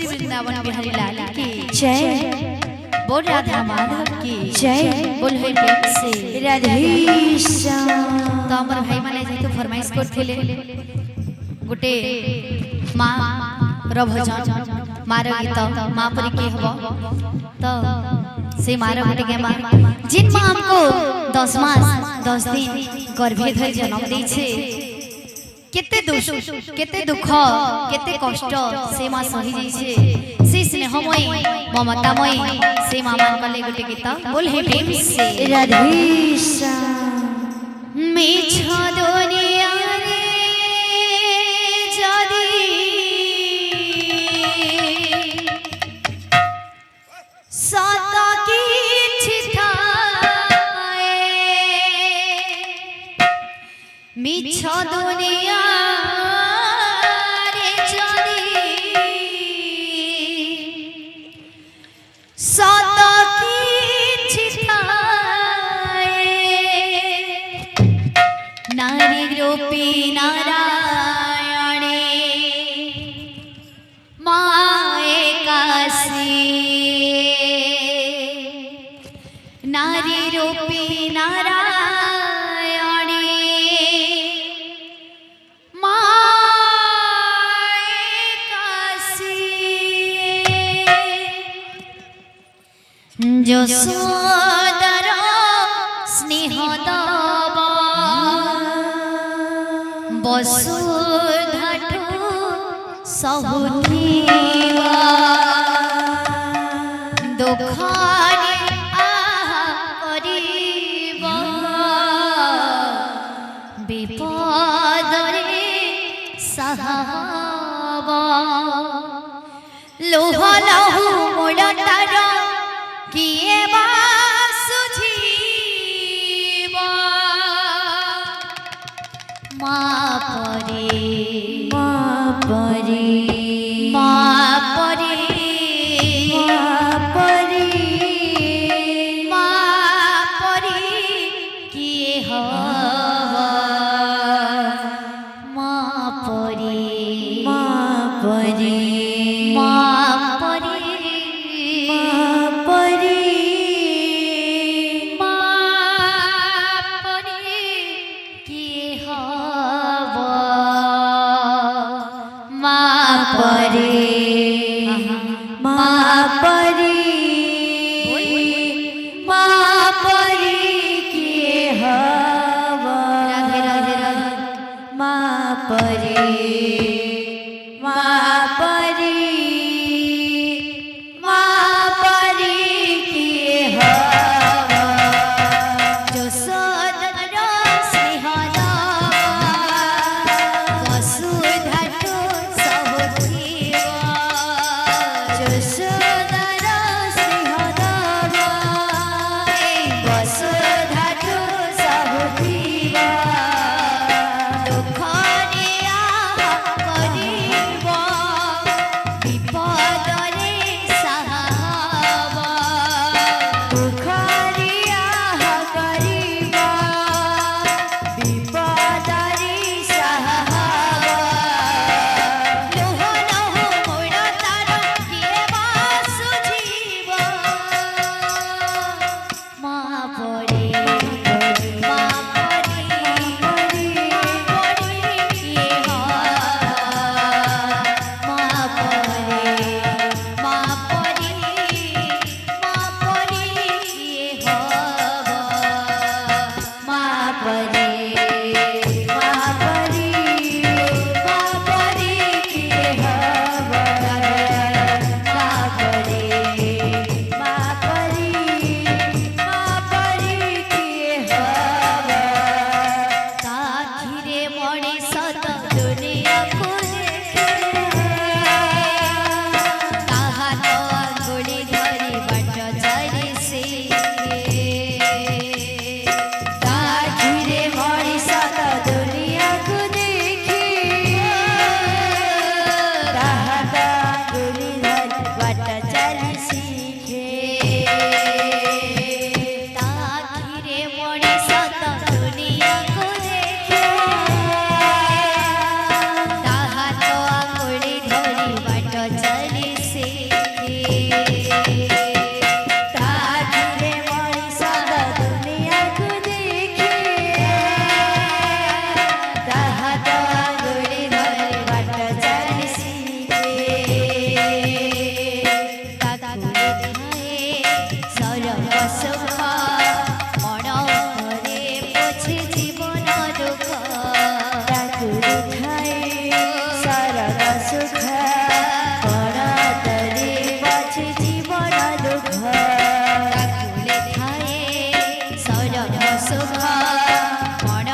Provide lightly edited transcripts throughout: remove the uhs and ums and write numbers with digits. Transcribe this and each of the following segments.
श्री वृंदावन बिहारी लाल की जय, बोल राधा माधव की जय, बोल हे प्रेम से राधे श्याम। तो हमर भाई माने जेतु फरमाइश करथिले गुटे मां रो भजन मार गीत मां परी के हबो तो से मार गुटे के मां जिन मां हमको 10 मास 10 दिन गर्भे धरि जन्म दै छे केते दुख केते कष्ट से मां सही जाई छे से स्नेहमय ममतामय से मां मान कले गुटे गीत बोल हे प्रेम से राधे श्याम। मिछ दुनिया रे जदी सत किछि थाए मिछ दुनिया रे जदी सत किछि थाए नारी रूपी नारायणे माए काशी नारी रूपी नारायणे যশোদার স্নেহ দব বসুধাঠু সহুথিবা দুঃখরে আহা করিব বিপদরে সাহাব লোহ লহু মোড়তার किए सुझीब माँ परे सुख मन करे पोछे जीवन दुख ठाकुर ठाए सरग सुख मन करे पोछे जीवन दुख ठाकुर ठाए सरग सुख मन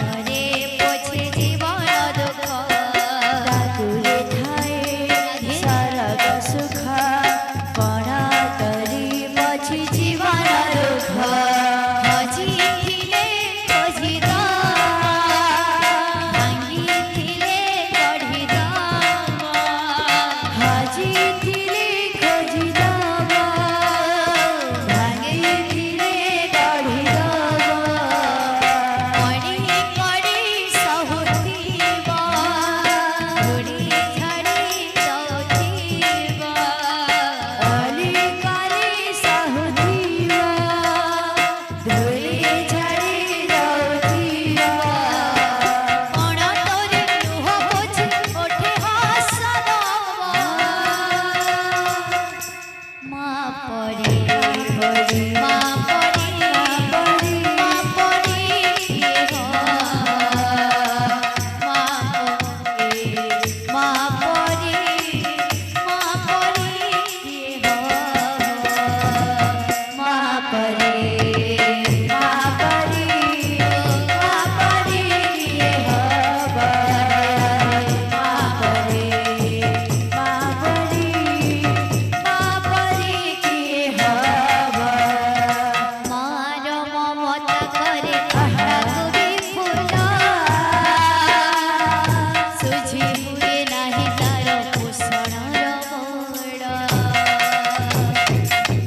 करे पोछे जीवन दुख ठाकुर ठाए सरग सुख मन करे पोछे जीवन दुख हजिथिले खोजिदा भांगिथिले गढ़िदा हजिथिले खोजिदब भांगिथिले गढ़िदब पड़ी पड़ी सहुथिबा धुड़ी झड़ी जाउथिबा अली काली साहुदिया धुली झड़ी जाउतिया कोण तोरे लुह पोछे ओठे हसदबा माँ पड़ी पड़ी माँ पड़ी पड़ी माँ पड़ी किए हो माँ पड़ी माँ पड़ी किए हो माँ पड़ी माँ परी माँ परी किए हब माँ परी माँ परी माँ परी किए हब मार ममता करे कटाको विफुला सुझी हुए नाही तार पोषणर मोड़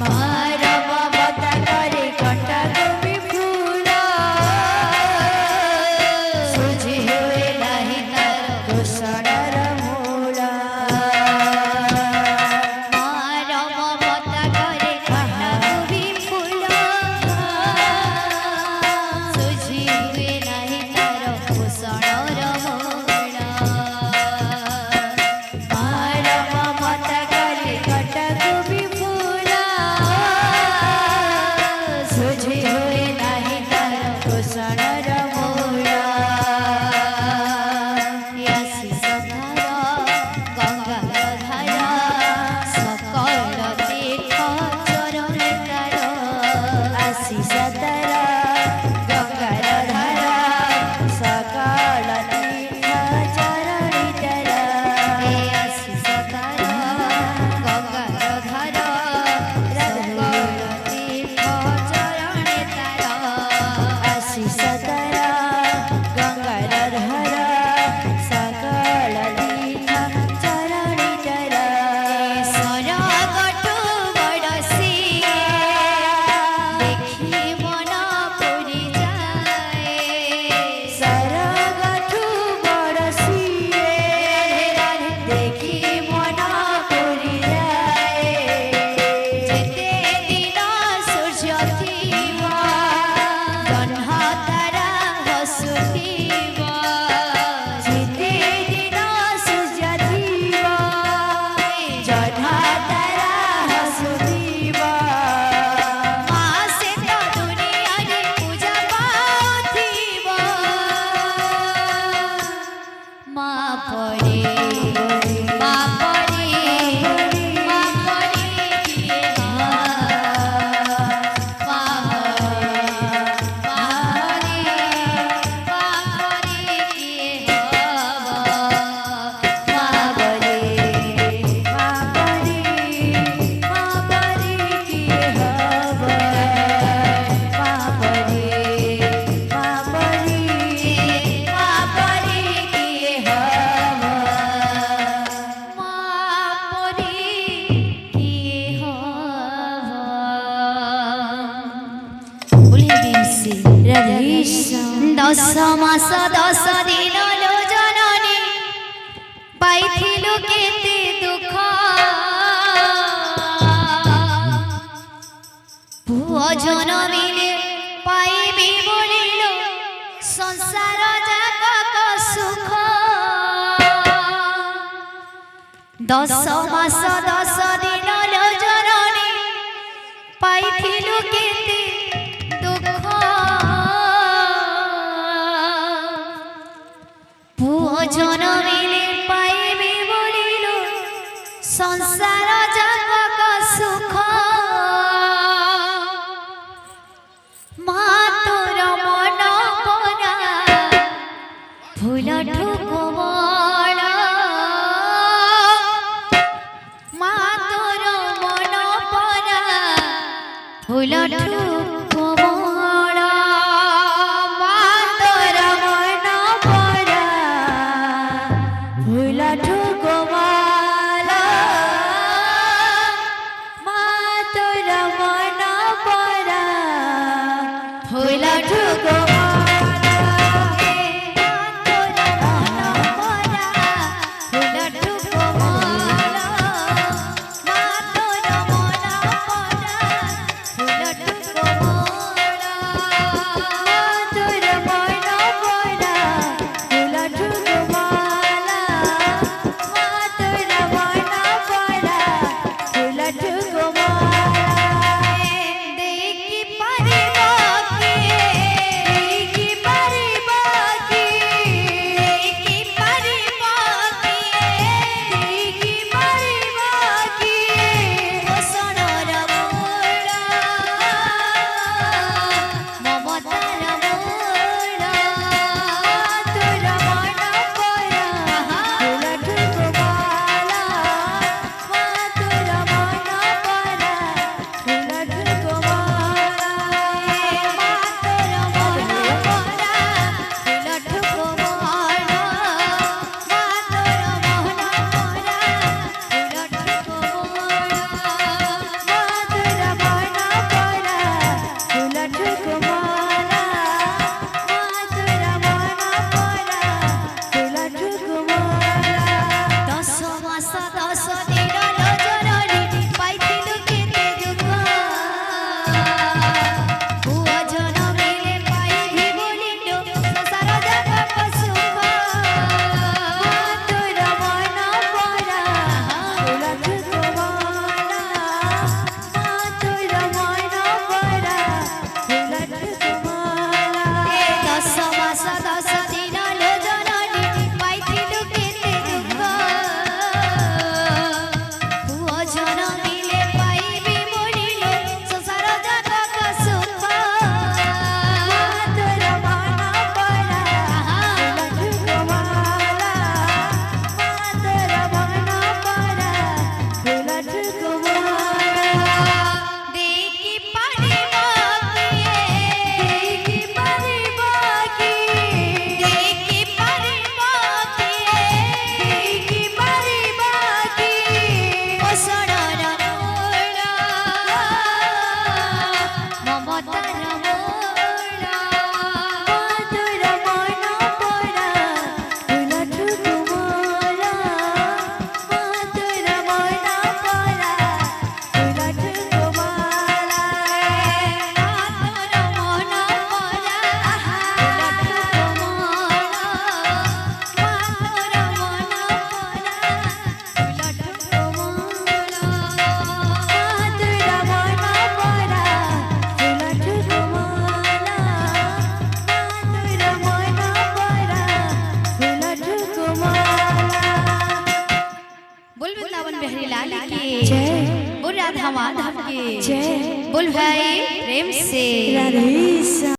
मार ममता करे कटाको विफुला सुझी हुए नाही तार पोषणर मूला मार ममता करे कटाको विफुला सुझी हुए नाही तार पोषणर मोड़ मार ममता करे कटाको विफुला सुझी हुए नाही तार पोषणर मूला यासी सधारा गंगार धारा सकल तीर्थ चरण तार आशीष तारा गंगार धारा सकाळ तीर्थ चरणी तारा यासी सधारा गंगार धारा सकल तीर्थ चरण तार आशीष तारा गंगार धारा सकाळ तीर्थ चरणी तारा सरगटु बडसी देखि मन पुरी जाए सरगठु बरसिए देखि मन पुरी जाए जेते दिन सूर्य थिबा जह्न तारा हसुथिबा जेते दिन सूर्य थिबा जह्न तारा हसुथिबा मासे तो दुनिया रे पूजा पाउथिबा माँ पड़े माँ पड़े माँ पड़े किए माँ पड़े किए माँ बरे माँ बरे माँ बरे किए हब माँ बरे माँ बरे माँ बरे किए हब दस मास 10 दिन लो जननी पाइथिलु केते दुख पुओ जनमिले पाइबी बोलिलो संसार जागक सुख 10 मास 10 दिन लो जननी পাইছিল কেতে দুঃখ পুয় জনমিলে পাইবে বলিল সংসার জগৎ সুখ মা তোর মন পরা ফুল ঠুকুমল মা তোর মন পরা ফুল ঠুকুমল মা তোর মন পরা ফুল ঠুকুমল মা তোর মন পরা ফুল ঠুকুমল बोल राधा माधव के जय बोल भाई प्रेम से राधे